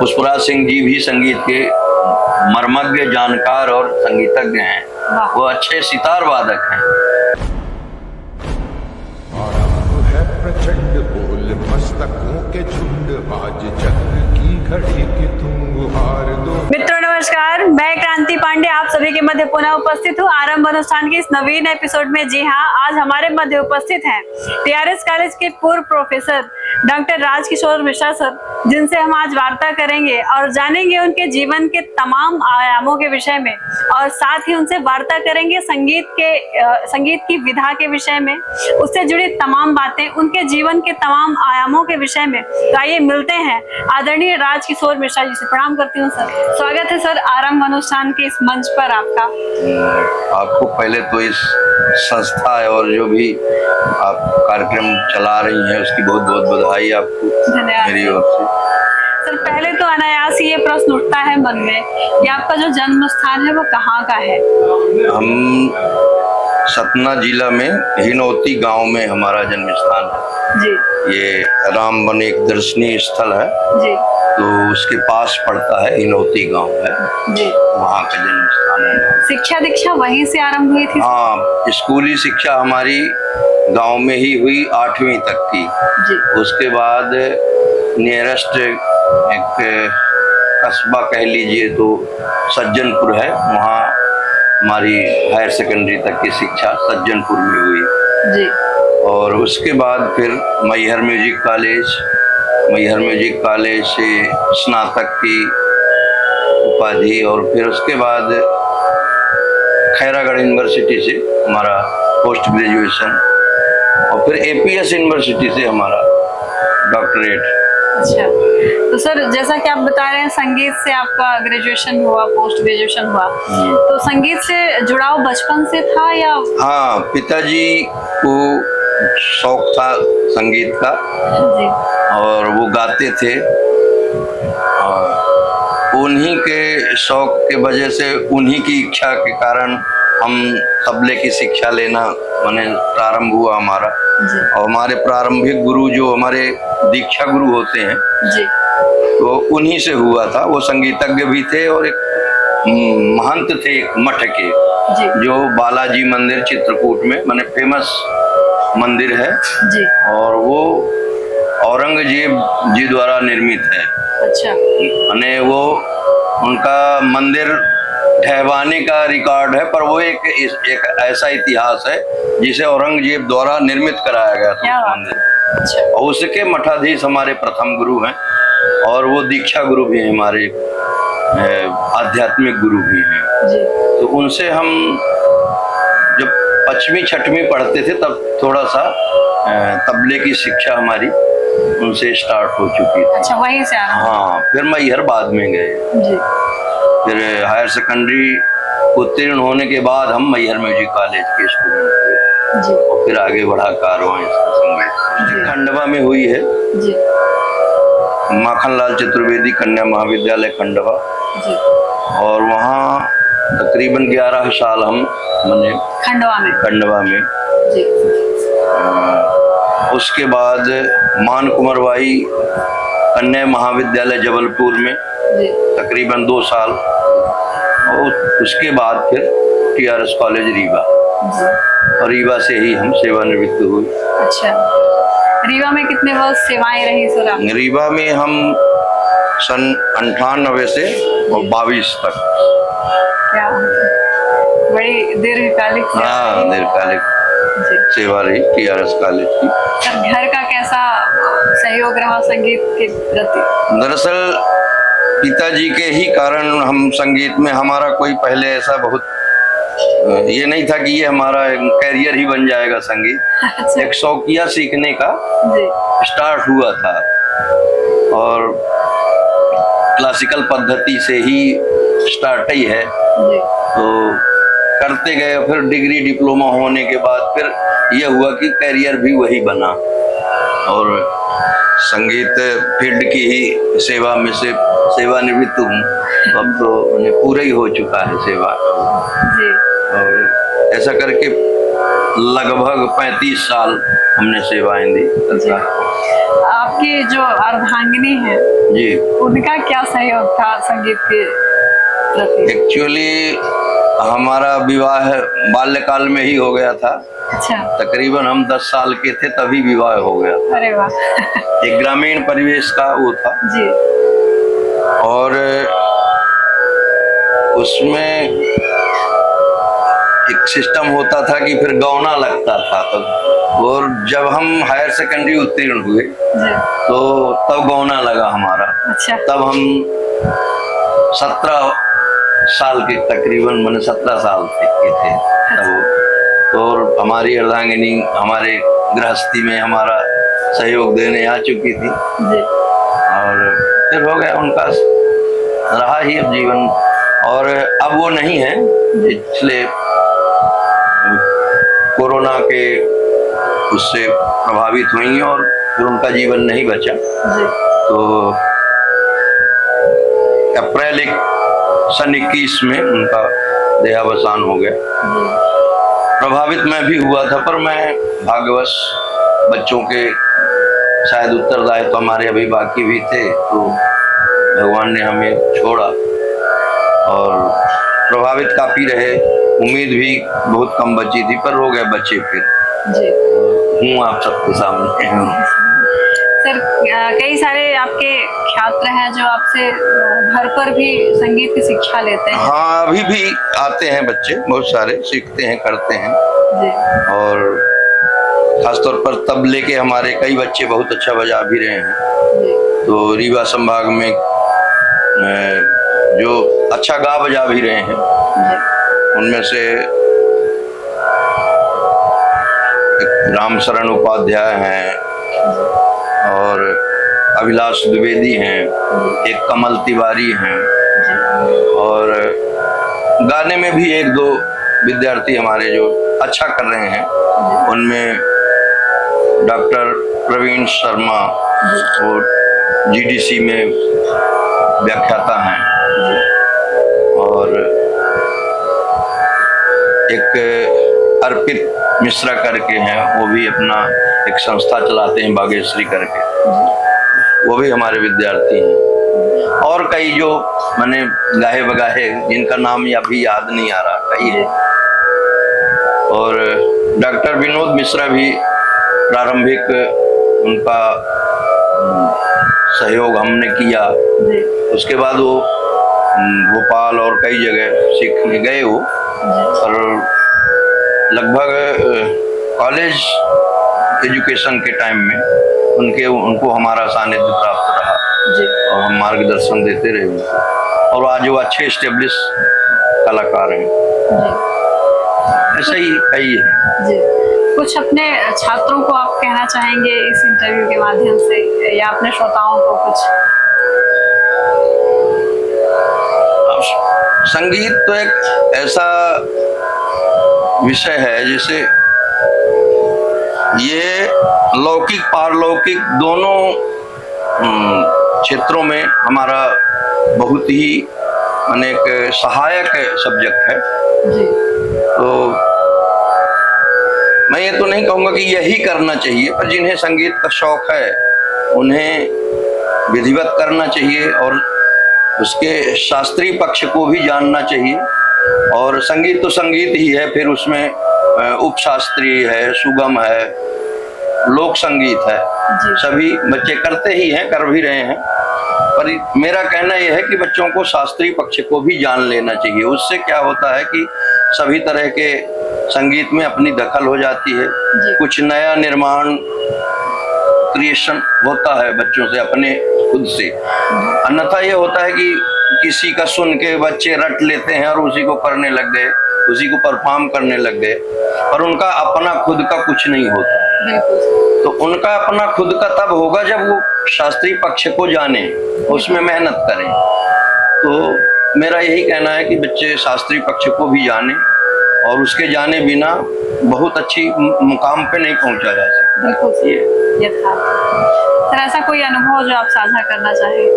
पुष्पराज सिंह जी भी संगीत के मर्मज्ञ, जानकार और संगीतज्ञ हैं। वो अच्छे सितार वादक हैं। है प्रचंड बोल मस्तकों के झुंड, आज चक्र की घड़ी की तुम गुहार दो। मित्रों नमस्कार, मैं क्रांति पांडे आप सभी के मध्य पुनः उपस्थित हूँ आरंभ अनुष्ठान के इस नवीन एपिसोड में। जी हाँ, आज हमारे मध्य उपस्थित हैं टीआरएस कॉलेज के पूर्व professor doctor Rajkishore Mishra sir, जिनसे हम आज वार्ता करेंगे और जानेंगे उनके जीवन के तमाम आयामों के विषय में, और साथ ही उनसे वार्ता करेंगे संगीत की विधा के विषय में, उससे जुड़ी तमाम बातें, उनके जीवन के तमाम आयामों के विषय में। तो आइए मिलते हैं आदरणीय राजकिशोर मिश्रा जी से। प्रणाम करती हूँ सर, स्वागत है सर आरंभ अनुष्ठान के इस मंच पर आपका। आपको पहले तो इस संस्था और जो भी आप कार्यक्रम चला रही हैं उसकी बहुत बहुत बधाई आपको मेरी ओर से। सर पहले तो अनायास ही ये प्रश्न उठता है मन में कि आपका जो जन्म स्थान है वो कहाँ का है? हम सतना जिला में हिनौती गांव में हमारा जन्म स्थान है जी। ये रामबन एक दर्शनीय स्थल है जी। तो उसके पास पड़ता है, हिनौती गांव है जी। वहाँ का जन्म स्थान है। शिक्षा दीक्षा वहीं से आरंभ हुई थी? हाँ, स्कूली शिक्षा हमारी गांव में ही हुई 8वीं तक की। जी। उसके बाद नियरेस्ट एक कस्बा कह लीजिए तो सज्जनपुर है, वहाँ हमारी हायर सेकेंडरी तक की शिक्षा सज्जनपुर में हुई। जी। और उसके बाद फिर मैहर म्यूजिक कॉलेज से स्नातक की उपाधि, और फिर उसके बाद खैरागढ़ यूनिवर्सिटी से हमारा पोस्ट ग्रेजुएशन, और फिर एपीएस यूनिवर्सिटी से हमारा डॉक्टरेट। अच्छा, तो सर जैसा कि आप बता रहे हैं संगीत से आपका ग्रेजुएशन हुआ, पोस्ट ग्रेजुएशन हुआ, तो संगीत से जुड़ाव बचपन से था या? हाँ, पिताजी को शौक था संगीत का जी। और वो गाते थे, और उन्हीं के शौक के वजह से, उन्हीं की इच्छा के कारण हम तबले की शिक्षा लेना माने प्रारंभ हुआ हमारा। और हमारे प्रारंभिक गुरु जो हमारे दीक्षा गुरु होते हैं जी, तो उन्हीं से हुआ था। वो संगीतज्ञ भी थे और एक महंत थे एक मठ के जी। जो बालाजी मंदिर चित्रकूट में माने फेमस मंदिर है जी। और वो औरंगजेब जी द्वारा निर्मित है। अच्छा। माने वो उनका मंदिर ढहवाने का रिकॉर्ड है, पर वो एक ऐसा इतिहास है जिसे औरंगजेब द्वारा निर्मित कराया गया था मंदिर। अच्छा। और उसके मठाधीश हमारे प्रथम गुरु हैं और वो दीक्षा गुरु भी हैं, हमारे आध्यात्मिक गुरु भी हैं जी। तो उनसे हम जब 5वीं 6वीं पढ़ते थे तब थोड़ा सा तबले की शिक्षा हमारी उनसे स्टार्ट हो चुकी थी। अच्छा, वहीं से आरंभ? हाँ, फिर मैहर बाद में गए। जी। फिर हायर सेकेंडरी उत्तीर्ण होने के बाद हम मैहर म्यूजिक कॉलेज के स्टूडेंट हुए जी। और फिर आगे बढ़ा कारवां इसका संगीत खंडवा में हुई है जी। माखनलाल चतुर्वेदी कन्या महाविद्यालय खंडवा जी। और वहाँ तकरीबन 11 साल हम मैंने खंडवा में। जी। उसके बाद मान कुंवर बाई कन्या महाविद्यालय जबलपुर में जी। तकरीबन 2 साल, और उसके बाद फिर टीआरएस कॉलेज रीवा जी। और रीवा से ही हम सेवानिवृत्त हुए। अच्छा, रीवा में कितने वर्ष सेवाएं रही सर आप? रीवा में हम सन 98 से और 22 तक। क्या बड़ी दीर्घकालिक सेवा? हाँ, दीर्घकालिक सेवा रही टीआरएस कॉलेज की। सर घर का कैसा सहयोग रहा संगीत के प्रति? दरअसल पिताजी के ही कारण हम संगीत में, हमारा कोई पहले ऐसा बहुत ये नहीं था कि ये हमारा कैरियर ही बन जाएगा संगीत। अच्छा। एक शौकिया सीखने का जी। स्टार्ट हुआ था और क्लासिकल पद्धति से ही स्टार्ट ही है जी। तो करते गए। फिर डिग्री डिप्लोमा होने के बाद फिर यह हुआ कि कैरियर भी वही बना और संगीत फील्ड की ही सेवा में से सेवानिवृत्त हूँ। अब तो पूरा ही हो चुका है सेवा। जी। और ऐसा करके लगभग 35 साल हमने सेवाएं दी सरकार को। आपकी जो अर्धांगिनी है जी, उनका क्या सहयोग था संगीत के प्रति? एक्चुअली हमारा विवाह बाल्यकाल में ही हो गया था। अच्छा। तकरीबन हम 10 साल के थे तभी विवाह हो गया था। अरे वाह। एक ग्रामीण परिवेश का वो था जी। और उसमें एक सिस्टम होता था कि फिर गौना लगता था तब, और जब हम हायर सेकेंडरी उत्तीर्ण हुए जी। तो तब गौना लगा हमारा। अच्छा। तब हम 17 साल के तकरीबन, मैंने 17 साल के थे तब। तो हमारी अर्धांगिनी हमारे गृहस्थी में हमारा सहयोग देने आ चुकी थी जी। और फिर हो गया उनका रहा ही अब जीवन। और अब वो नहीं है, पिछले कोरोना के उससे प्रभावित हुई और फिर उनका जीवन नहीं बचा। जी। तो अप्रैल 21 में उनका देहावसान हो गया। जी। प्रभावित मैं भी हुआ था, पर मैं भाग्यवश बच्चों के शायद उत्तरदायित्व तो हमारे अभी बाकी भी थे, तो भगवान ने हमें छोड़ा और प्रभावित काफी रहे। उम्मीद भी बहुत कम बची थी, पर हो गए बच्चे फिर। जी। हूँ आप सबके सामने। सर, कई सारे आपके छात्र हैं जो आपसे घर पर भी संगीत की शिक्षा लेते हैं। हाँ, अभी भी आते हैं बच्चे, बहुत सारे सीखते हैं, करते हैं। जी। और खासतौर पर तबले के हमारे कई बच्चे बहुत अच्छा बजा भी रहे हैं। जी। तो रीवा संभाग में जो अच्छा गा बजा भी रहे हैं, जी। उनमें से एक राम शरण उपाध्याय हैं और अभिलाष द्विवेदी हैं, एक कमल तिवारी हैं, और गाने में भी एक दो विद्यार्थी हमारे जो अच्छा कर रहे हैं। उनमें डॉक्टर प्रवीण शर्मा और जीडीसी में व्याख्याता हैं, और एक अर्पित मिश्रा करके हैं, वो भी अपना एक संस्था चलाते हैं बागेश्वरी करके, वो भी हमारे विद्यार्थी हैं। और कई जो मैंने गाहे बगाहे जिनका नाम अभी याद नहीं आ रहा, कई है। और डॉक्टर विनोद मिश्रा भी प्रारंभिक उनका सहयोग हमने किया। उसके बाद वो भोपाल और कई जगह सीखने गए वो, और लगभग कॉलेज एजुकेशन के टाइम में उनको हमारा सानिध्य प्राप्त रहा और हम मार्गदर्शन देते रहे उनको, और आज वो अच्छे एस्टेब्लिश कलाकार हैं। ऐसा ही कई है। जी। कुछ अपने छात्रों को आप कहना चाहेंगे इस इंटरव्यू के माध्यम से, या अपने श्रोताओं को कुछ? संगीत तो एक ऐसा विषय है जिसे ये लौकिक पारलौकिक दोनों क्षेत्रों में हमारा बहुत ही माने एक सहायक सब्जेक्ट है। जी। तो मैं ये तो नहीं कहूँगा कि यही करना चाहिए, पर जिन्हें संगीत का शौक है उन्हें विधिवत करना चाहिए और उसके शास्त्रीय पक्ष को भी जानना चाहिए। और संगीत तो संगीत ही है, फिर उसमें उपशास्त्रीय है, सुगम है, लोक संगीत है, सभी बच्चे करते ही हैं, कर भी रहे हैं। पर मेरा कहना यह है कि बच्चों को शास्त्रीय पक्ष को भी जान लेना चाहिए। उससे क्या होता है कि सभी तरह के संगीत में अपनी दखल हो जाती है, कुछ नया निर्माण क्रिएशन होता है बच्चों से अपने खुद से। अन्यथा ये होता है कि किसी का सुन के बच्चे रट लेते हैं और उसी को करने लग गए, उसी को परफॉर्म करने लग गए, और उनका अपना खुद का कुछ नहीं होता। तो उनका अपना खुद का तब होगा जब वो शास्त्रीय पक्ष को जाने, उसमें मेहनत करें। तो मेरा यही कहना है कि बच्चे शास्त्रीय पक्ष को भी जाने, और उसके जाने बिना बहुत अच्छी मुकाम पे नहीं पहुंचा जा सकता। बिल्कुल ये था। सर, ऐसा कोई अनुभव जो आप साझा करना चाहें?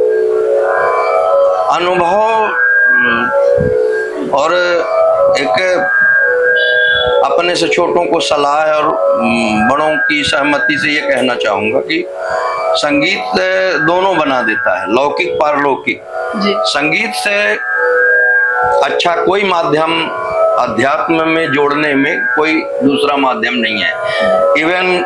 अनुभव और एक अपने से छोटों को सलाह और बड़ों की सहमति से ये कहना चाहूंगा कि संगीत दोनों बना देता है, लौकिक पारलौकिक। जी संगीत से अच्छा कोई माध्यम अध्यात्म में जोड़ने में कोई दूसरा माध्यम नहीं है। इवन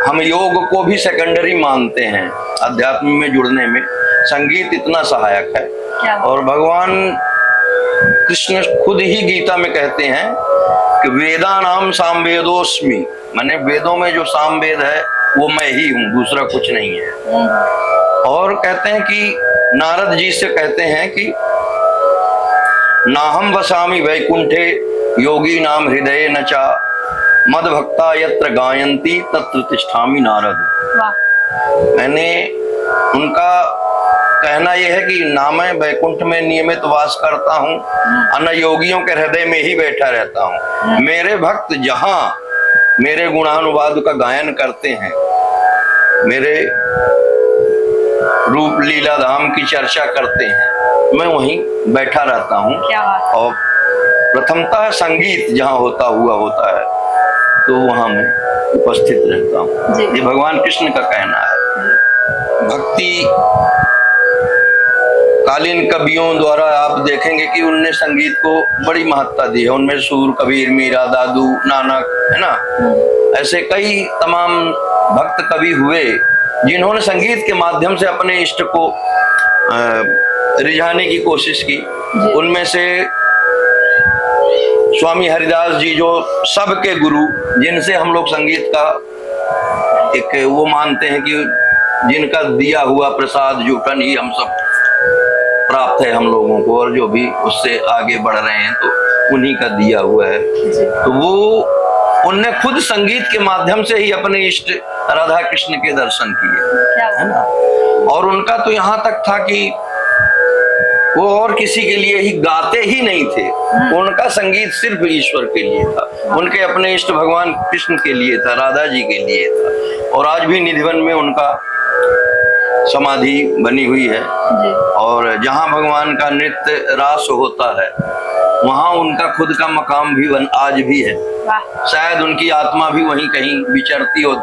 हम योग को भी सेकेंडरी मानते हैं, अध्यात्म में जुड़ने में संगीत इतना सहायक है। क्या बात। और भगवान कृष्ण खुद ही गीता में कहते हैं कि वेदानाम सामवेदोस्मि, माने वेदों में जो सामवेद है वो मैं ही हूँ, दूसरा कुछ नहीं है। और कहते हैं कि नारद जी से कहते हैं कि नाहम वसामि वैकुंठे योगी नाम हृदय नचा मद भक्ता यत्र गायंती तत्र तिष्ठामि नारद। वाह। मैंने उनका कहना यह है कि ना मैं वैकुंठ में नियमित वास करता हूँ, अन्य योगियों के हृदय में ही बैठा रहता हूँ। मेरे भक्त जहाँ मेरे गुणानुवाद का गायन करते हैं, मेरे रूप लीला धाम की चर्चा करते हैं, मैं वहीं बैठा रहता हूँ। क्या बात। और प्रथमतः संगीत जहाँ होता है तो वहां मैं उपस्थित रहता हूँ। जी। ये भगवान कृष्ण का कहना है। भक्ति कालीन कवियों द्वारा आप देखेंगे कि उनने संगीत को बड़ी महत्ता दी है। उनमें सूर, कबीर, मीरा, दादू, नानक, है ना, ऐसे कई तमाम भक्त कवि हुए जिन्होंने संगीत के माध्यम से अपने इष्ट को रिझाने की कोशिश की। उनमें से स्वामी हरिदास जी जो सबके गुरु, जिनसे हम लोग संगीत का एक वो मानते हैं कि जिनका दिया हुआ प्रसाद जूठन ही हम सब प्राप्त है हम लोगों को, और जो भी उससे आगे बढ़ रहे हैं तो उन्हीं का दिया हुआ है। तो वो उनने खुद संगीत के माध्यम से ही अपने इष्ट राधा कृष्ण के दर्शन किए, है ना। और उनका तो यहाँ तक था कि वो और किसी के लिए ही गाते ही नहीं थे, उनका संगीत सिर्फ ईश्वर के लिए था, उनके अपने इष्ट भगवान कृष्ण के लिए था, राधा जी के लिए था। और आज भी निधिवन में उनका समाधि बनी हुई है। और जहाँ भगवान का नृत्य रास होता है वहाँ उनका खुद का मकाम भी आज भी है। शायद उनकी आत्मा भी वहीं कहीं विचरती हो,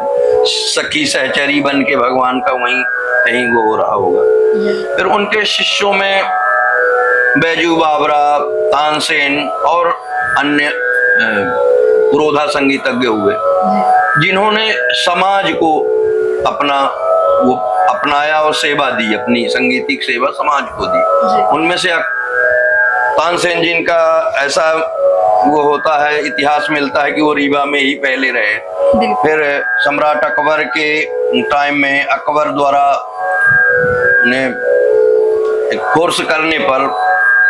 सखी सहचरी बन के भगवान का वहीं कहीं वो हो रहा होगा। फिर उनके शिष्यों में बैजू बाबरा, तानसेन और अन्य पुरोधा संगीतज्ञ हुए जिन्होंने समाज को अपनाया और सेवा दी, अपनी संगीतिक सेवा समाज को दी। उनमें से तानसेन जी का ऐसा वो होता है, इतिहास मिलता है कि वो रीवा में ही पहले रहे। फिर सम्राट अकबर के टाइम में अकबर द्वारा उन्हें कोर्स करने पर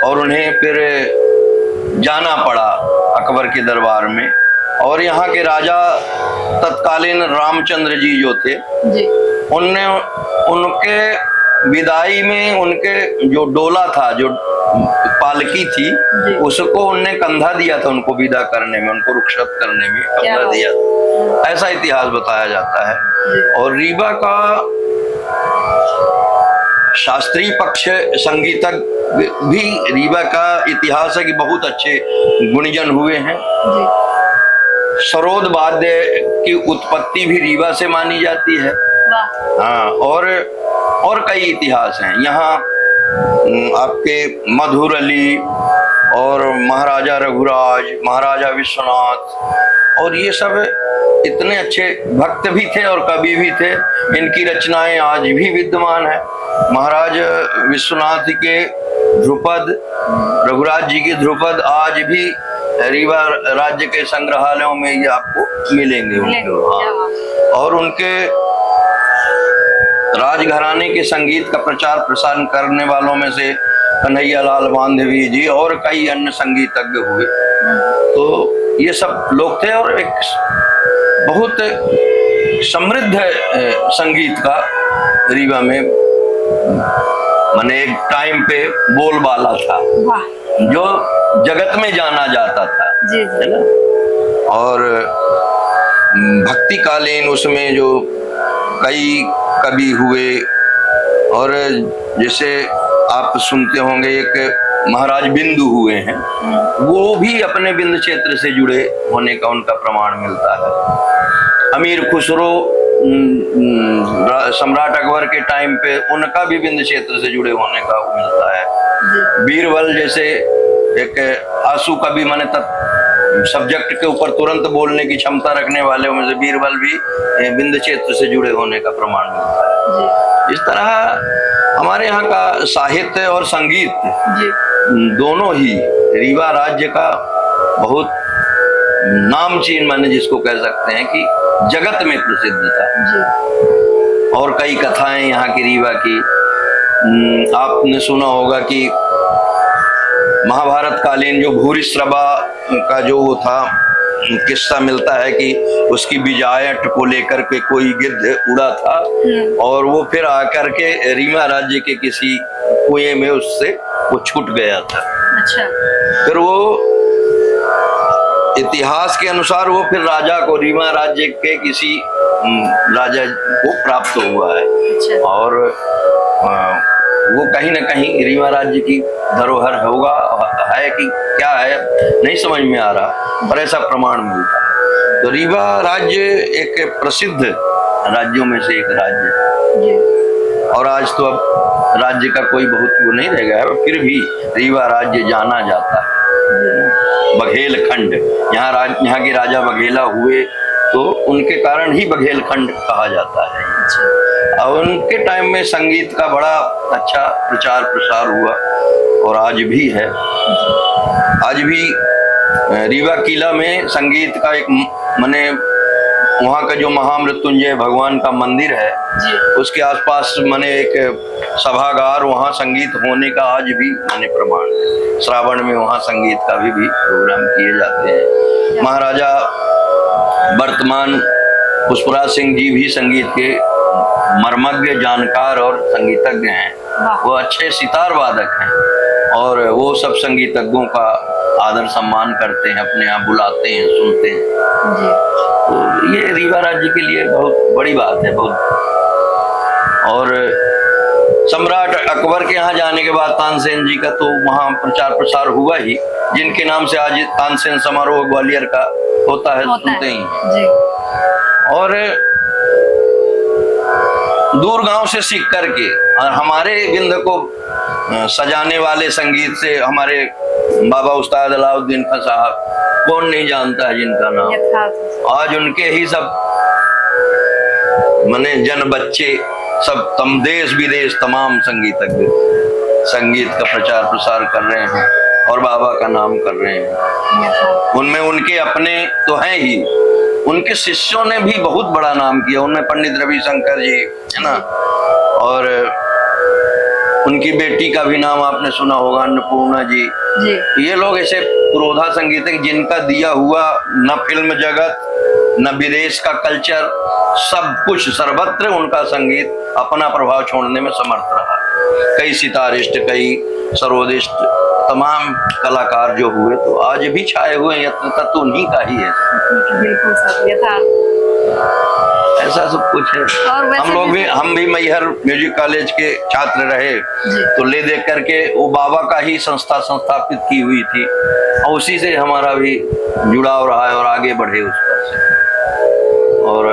और उन्हें फिर जाना पड़ा अकबर के दरबार में। और यहाँ के राजा तत्कालीन रामचंद्र जी जो थे उनने उनके विदाई में उनके जो डोला था, जो पालकी थी, उसको उनने कंधा दिया था उनको विदा करने में, उनको रुखसत करने में कंधा दिया था, ऐसा इतिहास बताया जाता है। और रीवा का शास्त्रीय पक्ष संगीतज्ञ भी रीवा का इतिहास है कि बहुत अच्छे गुणीजन हुए हैं। सरोद वाद्य की उत्पत्ति भी रीवा से मानी जाती है। हाँ, और कई इतिहास हैं यहाँ। आपके मधुर अली और महाराजा रघुराज, महाराजा विश्वनाथ, और ये सब इतने अच्छे भक्त भी थे और कवि भी थे। इनकी रचनाएं आज भी विद्यमान है। महाराज विश्वनाथ के ध्रुपद, रघुराज जी के ध्रुपद आज भी रीवा राज्य के संग्रहालयों में ये आपको मिलेंगे उनके। और उनके राजघराने के संगीत का प्रचार प्रसार करने वालों में से कन्हैया लाल मांधवी जी और कई अन्य संगीतज्ञ हुए। तो ये सब लोग थे और एक बहुत समृद्ध संगीत का रीवा में माने एक टाइम पे बोलबाला था जो जगत में जाना जाता था, है ना। और भक्तिकालीन उसमें जो कई कवि हुए, और जैसे आप सुनते होंगे एक महाराज बिंदु हुए हैं, वो भी अपने बिंद क्षेत्र से जुड़े होने का उनका प्रमाण मिलता है। अमीर खुसरो सम्राट अकबर के टाइम पे उनका भी बिंद क्षेत्र से जुड़े होने का मिलता है। बीरबल जैसे एक आंसू का भी माने सब्जेक्ट के ऊपर तुरंत बोलने की क्षमता रखने वाले में से बीरबल भी बिंद क्षेत्र से जुड़े होने का प्रमाण मिलता है। इस तरह हमारे यहाँ का साहित्य और संगीत दोनों ही रीवा राज्य का बहुत नामचीन माने जिसको कह सकते हैं कि जगत में प्रसिद्ध था। और कई कथाएं यहाँ की रीवा की आपने सुना होगा कि महाभारत कालीन जो भूरिश्रवा का जो वो था किस्सा मिलता है कि उसकी बिजायट को लेकर के कोई गिद्ध उड़ा था और वो फिर आकर के रीवा राज्य के किसी कुएं में उससे वो छूट गया था। अच्छा। फिर वो इतिहास के अनुसार वो फिर राजा को रीवा राज्य के किसी राजा को प्राप्त हुआ है। अच्छा। और वो कहीं ना कहीं रीवा राज्य की धरोहर होगा है कि क्या है नहीं समझ में आ रहा, पर ऐसा प्रमाण मिलता है। तो रीवा राज्य एक प्रसिद्ध राज्यों में से एक राज्य है और आज तो अब राज्य का कोई बहुत वो नहीं रह गया है, फिर भी रीवा राज्य जाना जाता है। बघेलखंड यहाँ के राजा बघेला हुए तो उनके कारण ही बघेलखंड कहा जाता है। और उनके टाइम में संगीत का बड़ा अच्छा प्रचार प्रसार हुआ और आज भी है। आज भी रीवा किला में संगीत का एक माने वहाँ का जो महामृत्युंजय भगवान का मंदिर है उसके आसपास माने एक सभागार, वहाँ संगीत होने का आज भी माने प्रमाण है। श्रावण में वहाँ संगीत का भी प्रोग्राम किए जाते हैं। महाराजा वर्तमान पुष्पराज सिंह जी भी संगीत के मर्मज्ञ जानकार और संगीतज्ञ हैं। वो अच्छे सितार वादक हैं और वो सब संगीतज्ञों का आदर सम्मान करते हैं, अपने यहाँ बुलाते हैं, सुनते हैं। तो ये रीवा राज्य के लिए बहुत बड़ी बात है बहुत। और सम्राट अकबर के यहाँ जाने के बाद तानसेन जी का तो वहाँ प्रचार प्रसार हुआ ही, जिनके नाम से आज तानसेन समारोह ग्वालियर का होता है, सुनते ही। और दूर गांव से सीख करके और हमारे बिंद को सजाने वाले संगीत से हमारे बाबा उस्ताद अलाउद्दीन खां साहब, कौन नहीं जानता है जिनका नाम। आज उनके ही सब मने जन बच्चे सब देश विदेश तमाम संगीतज्ञ संगीत का प्रचार प्रसार कर रहे हैं और बाबा का नाम कर रहे हैं। उनमें उनके अपने तो हैं ही, उनके शिष्यों ने भी बहुत बड़ा नाम किया। उनमें पंडित रविशंकर जी है ना, और उनकी बेटी का भी नाम आपने सुना होगा, अन्नपूर्णा जी। ये लोग ऐसे पुरोधा संगीतज्ञ जिनका दिया हुआ न फिल्म जगत न विदेश का कल्चर, सब कुछ सर्वत्र उनका संगीत अपना प्रभाव छोड़ने में समर्थ रहा। कई सितारिस्ट, कई सरोदिस्ट, तमाम कलाकार जो हुए तो आज भी छाए हुए यत्र तत्व उन्हीं का ही है। बिल्कुल सर, ऐसा सब कुछ है। और हम भी मैहर म्यूजिक कॉलेज के छात्र रहे तो ले देख करके वो बाबा का ही संस्था संस्थापित की हुई थी और उसी से हमारा भी जुड़ाव रहा है और आगे बढ़े उस पर से। और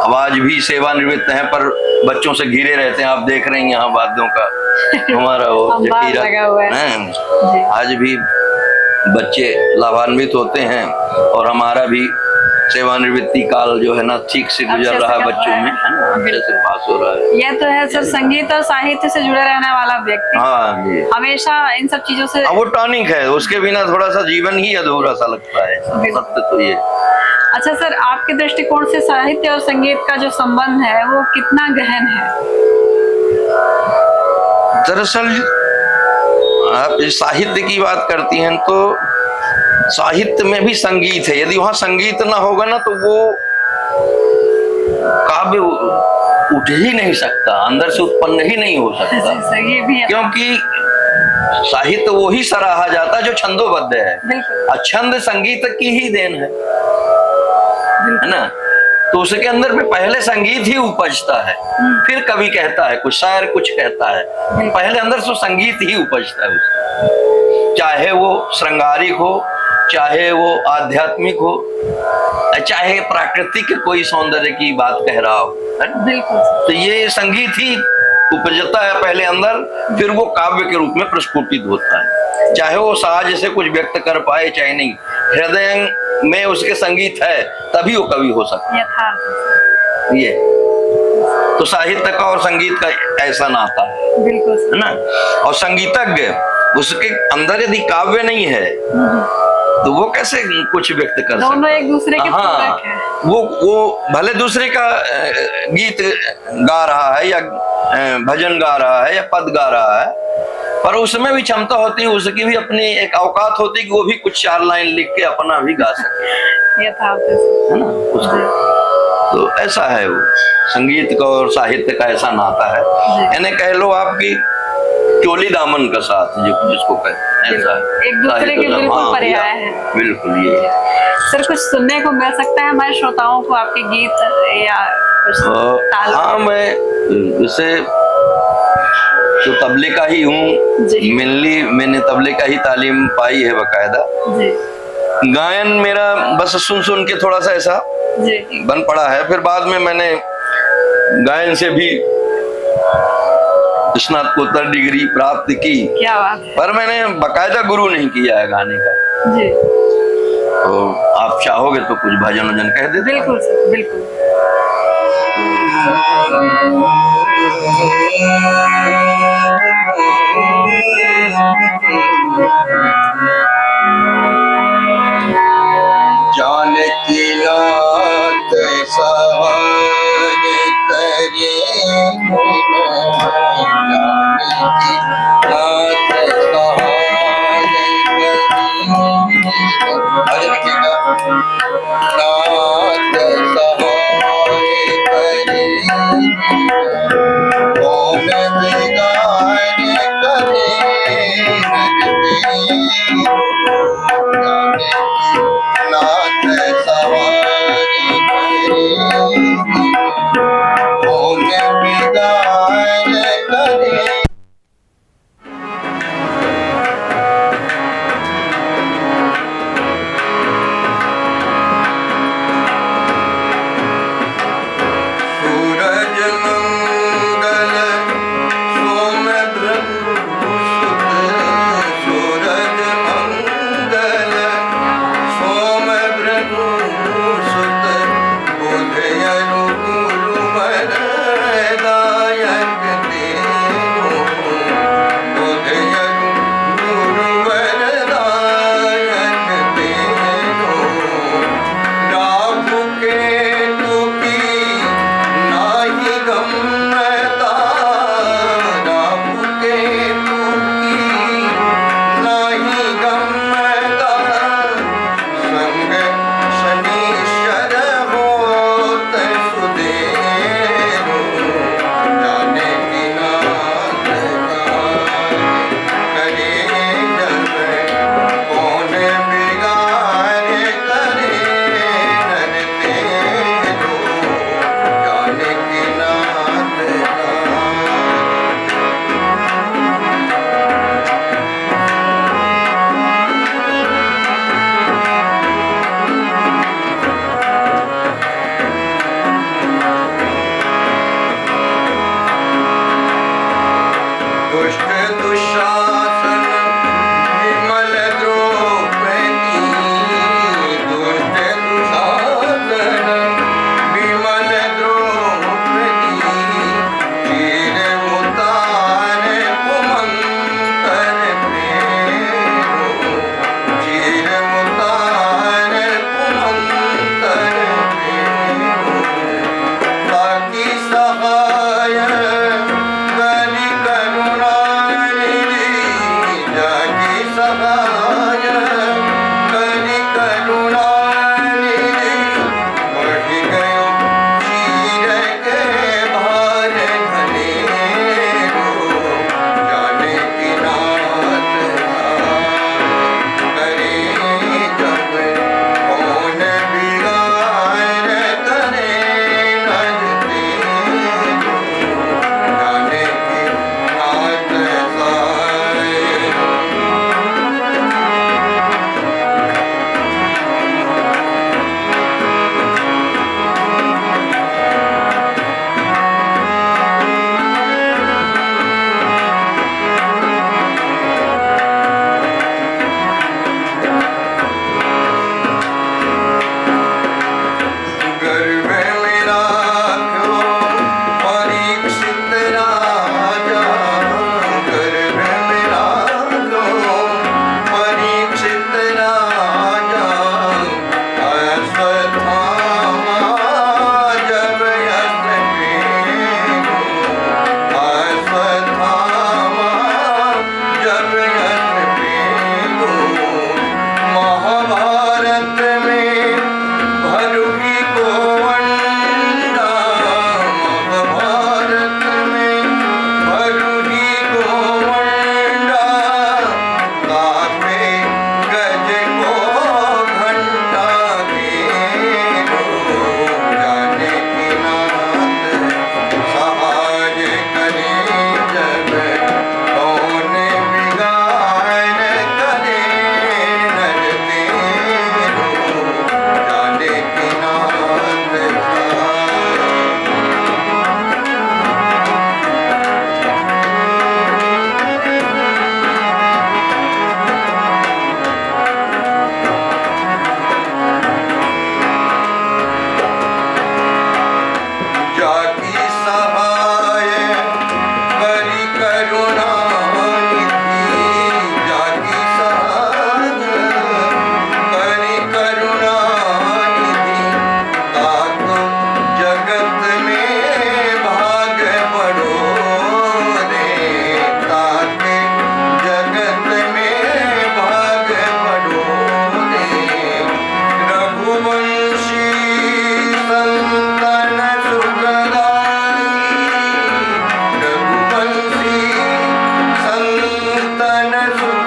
अब आज भी सेवानिवृत्त हैं पर बच्चों से घिरे रहते हैं। आप देख रहे हैं यहाँ वाद्यों का हमारा वो लगा हुआ है। आज भी बच्चे लाभान्वित होते हैं और हमारा भी सेवानिवृत्ति काल जो है ना ठीक से गुजर रहा है, बच्चों में अच्छे से पास हो रहा है। यह तो है सर, संगीत और साहित्य से जुड़े रहने वाला व्यक्ति हमेशा इन सब चीजों से वो टॉनिक है, उसके बिना थोड़ा सा जीवन ही अधूरा सा लगता है। सत्य तो ये। अच्छा सर, आपके दृष्टिकोण से साहित्य और संगीत का जो संबंध है वो कितना गहन है? दरअसल आप साहित्य की बात करती हैं तो साहित्य में भी संगीत है। यदि वहां संगीत ना होगा ना तो वो काव्य उठ ही नहीं सकता, अंदर से उत्पन्न ही नहीं हो सकता। ये भी है। क्योंकि साहित्य वो ही सराहा जाता है जो छंदोबद्ध है, छंद संगीत की ही देन है ना। तो उसके अंदर में पहले संगीत ही उपजता है, फिर कवि कहता है, कुछ शायर कुछ कहता है, पहले अंदर से संगीत ही उपजता है उसका। चाहे वो श्रृंगारिक हो, चाहे वो आध्यात्मिक हो, चाहे प्राकृतिक कोई सौंदर्य की बात कह रहा हो, बिल्कुल। तो ये संगीत ही उपजता है पहले अंदर, फिर वो काव्य के रूप में प्रस्फुटित होता है। चाहे वो साज से कुछ व्यक्त कर पाए चाहे नहीं, हृदय में उसके संगीत है तभी वो कवि हो सकता है। ये तो साहित्य का और संगीत का ऐसा नाता है, बिल्कुल है ना। और संगीतज्ञ उसके अंदर यदि काव्य नहीं है तो वो कैसे कुछ व्यक्त कर सकता है? दोनों एक दूसरे के पूरक हैं। वो भले दूसरे का गीत गा रहा है या भजन गा रहा है या पद गा रहा है, पर उसमें भी क्षमता होती है, उसकी भी अपनी एक औकात होती है कि वो भी कुछ 4 लाइन लिख के अपना भी गा सके, है ना उसको। तो ऐसा है वो संगीत का और साहित्य का ऐसा नाता है, यानी कह लो आपकी चोली दामन का साथ जिसको कहते हैं, ऐसा है एक दूसरे के बिल्कुल पर्याय है। बिल्कुल ये सर कुछ सुनने को मिल सकता है हमारे श्रोताओं को आपके गीत या कुछ? हाँ, मैं जैसे तो तबले का ही हूँ, मेनली मैंने तबले का ही तालीम पाई है बकायदा। गायन मेरा बस सुन सुन के थोड़ा सा ऐसा बन पड़ा है, फिर बाद में मैंने गायन से भी स्नातकोत्तर डिग्री प्राप्त की। क्या बात है। पर मैंने बकायदा गुरु नहीं किया है गाने का। जी। तो आप चाहोगे तो कुछ भजन वजन कह देते। बिल्कुल सर, बिल्कुल। जानकी नाथ सहाय करे, जानकी नाथ सहाय करे, नाथ सहाय करे, ओम वेद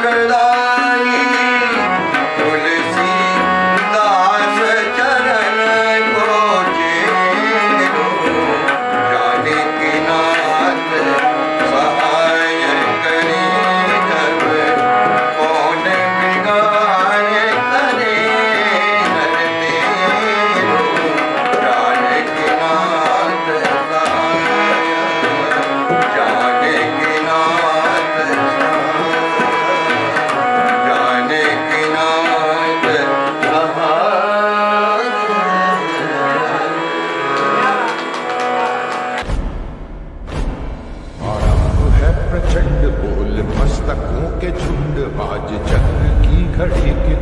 वरदाई तुलसीदास चरण को चेरो जाने के नाथ सहाय करे जब कौन बिगाड़ करे नर तेरो जाने के नाथ सहाय जाने के नाथ जाने के नाथ सहाय आरंभ है प्रचंड बोल मस्तकों के झुंड आज चक्र की घड़ी के